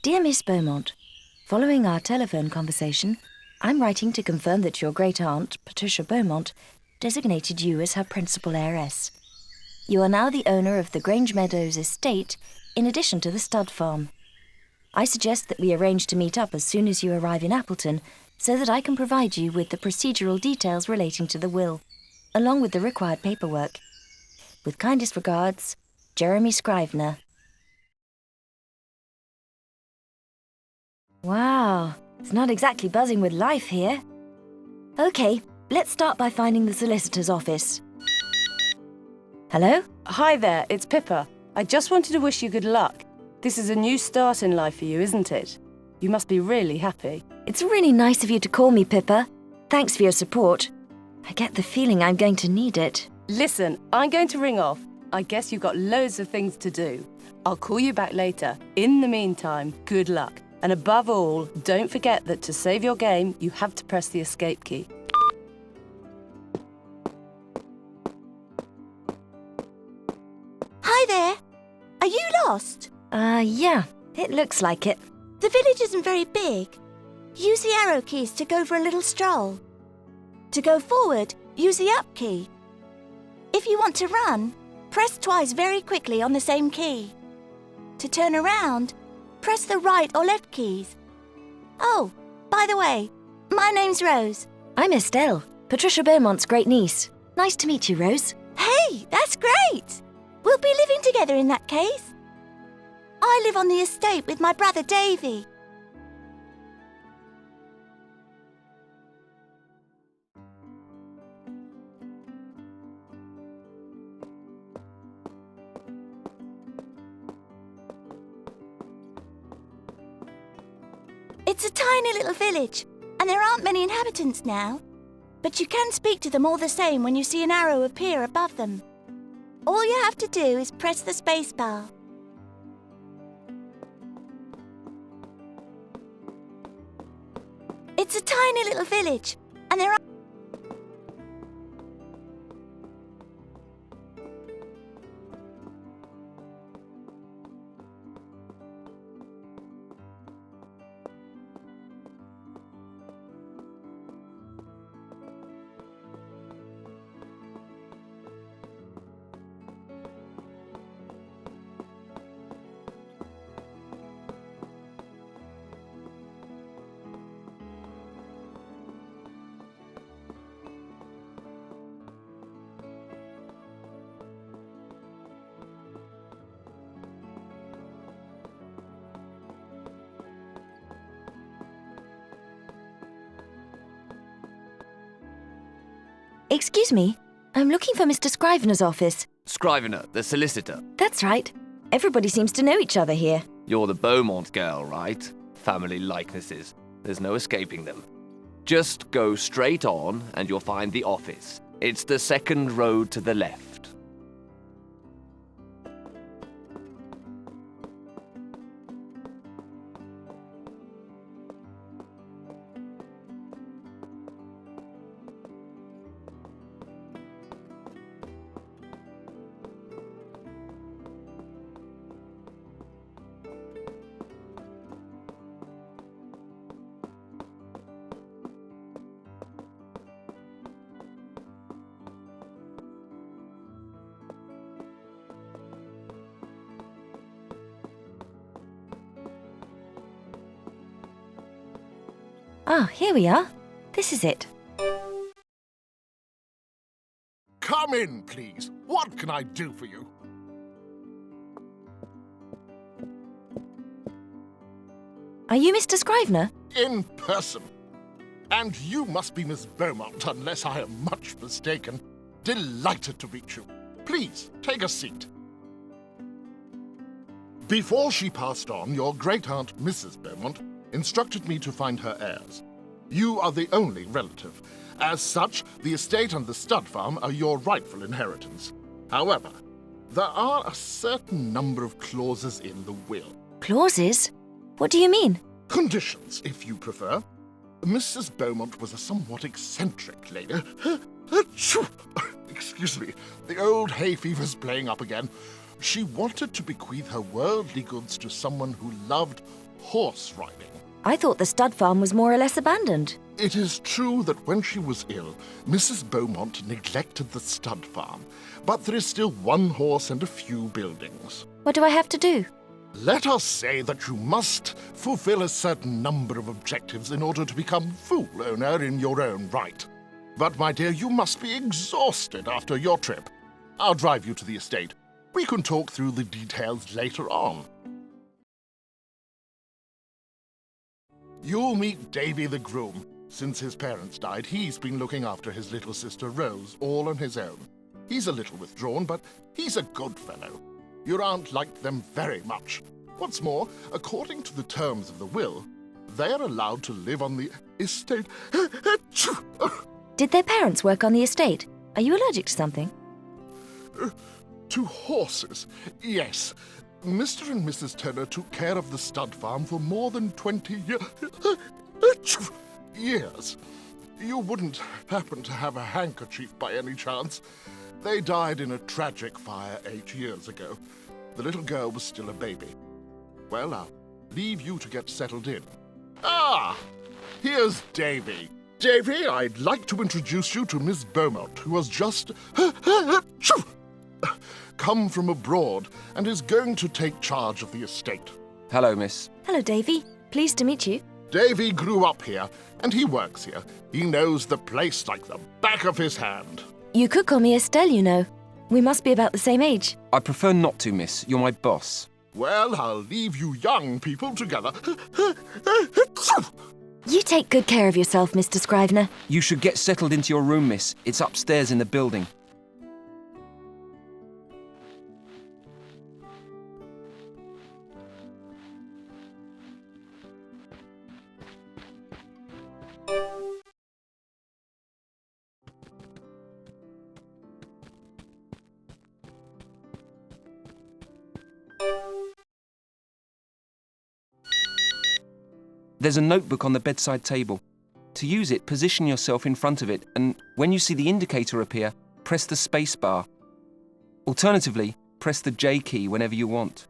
Dear Miss Beaumont, following our telephone conversation, I'm writing to confirm that your great-aunt, Patricia Beaumont, designated you as her principal heiress. You are now the owner of the Grange Meadows estate, in addition to the stud farm. I suggest that we arrange to meet up as soon as you arrive in Appleton, so that I can provide you with the procedural details relating to the will, along with the required paperwork. With kindest regards, Jeremy Scrivener. Wow, it's not exactly buzzing with life here. OK, let's start by finding the solicitor's office. Hello? Hi there, it's Pippa. I just wanted to wish you good luck. This is a new start in life for you, isn't it? You must be really happy. It's really nice of you to call me, Pippa. Thanks for your support. I get the feeling I'm going to need it. Listen, I'm going to ring off. I guess you've got loads of things to do. I'll call you back later. In the meantime, good luck. And above all, don't forget that to save your game, you have to press the escape key. Hi there. Are you lost? Yeah, it looks like it. The village isn't very big. Use the arrow keys to go for a little stroll. To go forward, use the up key. If you want to run, press twice very quickly on the same key. To turn around, press the right or left keys. Oh, by the way, my name's Rose. I'm Estelle, Patricia Beaumont's great-niece. Nice to meet you, Rose. Hey, that's great! We'll be living together in that case. I live on the estate with my brother Davy. It's a tiny little village, and there aren't many inhabitants now. But you can speak to them all the same when you see an arrow appear above them. All you have to do is press the space bar. It's a tiny little village, and there are... Excuse me, I'm looking for Mr. Scrivener's office. Scrivener, the solicitor. That's right. Everybody seems to know each other here. You're the Beaumont girl, right? Family likenesses. There's no escaping them. Just go straight on and you'll find the office. It's the second road to the left. Ah, here we are. This is it. Come in, please. What can I do for you? Are you Mr. Scrivener? In person. And you must be Miss Beaumont, unless I am much mistaken. Delighted to meet you. Please, take a seat. Before she passed on, your great-aunt, Mrs. Beaumont, instructed me to find her heirs. You are the only relative. As such, the estate and the stud farm are your rightful inheritance. However, there are a certain number of clauses in the will. Clauses? What do you mean? Conditions, if you prefer. Mrs. Beaumont was a somewhat eccentric lady. Excuse me, the old hay fever's playing up again. She wanted to bequeath her worldly goods to someone who loved horse riding. I thought the stud farm was more or less abandoned. It is true that when she was ill, Mrs. Beaumont neglected the stud farm, but there is still one horse and a few buildings. What do I have to do? Let us say that you must fulfill a certain number of objectives in order to become full owner in your own right. But, my dear, you must be exhausted after your trip. I'll drive you to the estate. We can talk through the details later on. You'll meet Davy the groom. Since his parents died, he's been looking after his little sister Rose all on his own. He's a little withdrawn, but he's a good fellow. Your aunt liked them very much. What's more, according to the terms of the will, they are allowed to live on the estate. Did their parents work on the estate? Are you allergic to something? To horses, yes. Mr. and Mrs. Turner took care of the stud farm for more than 20 years. You wouldn't happen to have a handkerchief by any chance? They died in a tragic fire 8 years ago. The little girl was still a baby. Well, I'll leave you to get settled in. Ah! Here's Davy. Davy, I'd like to introduce you to Miss Beaumont, who has just come from abroad and is going to take charge of the estate. Hello, miss. Hello, Davy. Pleased to meet you. Davy grew up here, and he works here. He knows the place like the back of his hand. You could call me Estelle, you know. We must be about the same age. I prefer not to, miss. You're my boss. Well, I'll leave you young people together. You take good care of yourself, Mr. Scrivener. You should get settled into your room, miss. It's upstairs in the building. There's a notebook on the bedside table. To use it, position yourself in front of it, and when you see the indicator appear, press the space bar. Alternatively, press the J key whenever you want.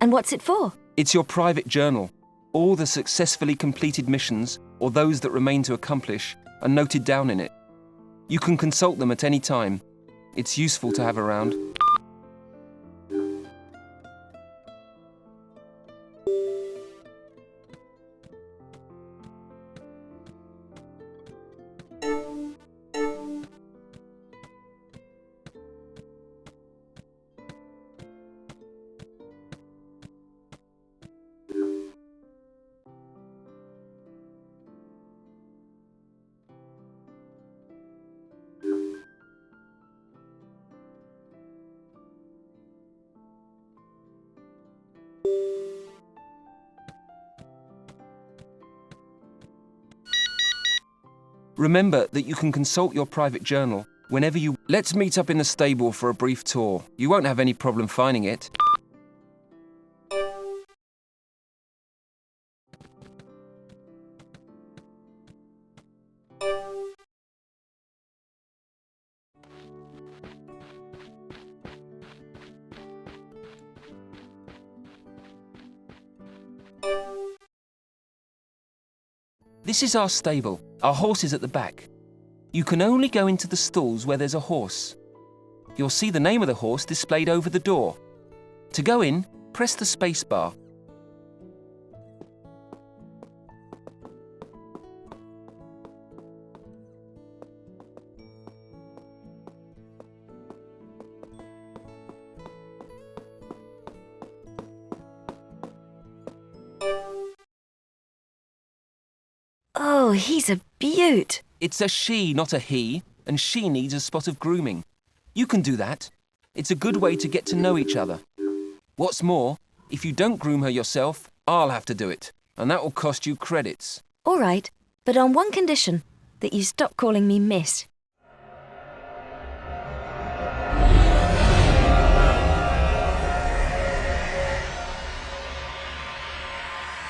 And what's it for? It's your private journal. All the successfully completed missions, or those that remain to accomplish, are noted down in it. You can consult them at any time. It's useful to have around. Remember that you can consult your private journal whenever you... Let's meet up in the stable for a brief tour. You won't have any problem finding it. This is our stable. Our horse is at the back. You can only go into the stalls where there's a horse. You'll see the name of the horse displayed over the door. To go in, press the space bar. Oh, he's a beaut. It's a she, not a he, and she needs a spot of grooming. You can do that. It's a good way to get to know each other. What's more, if you don't groom her yourself, I'll have to do it, and that will cost you credits. All right, but on one condition, that you stop calling me Miss.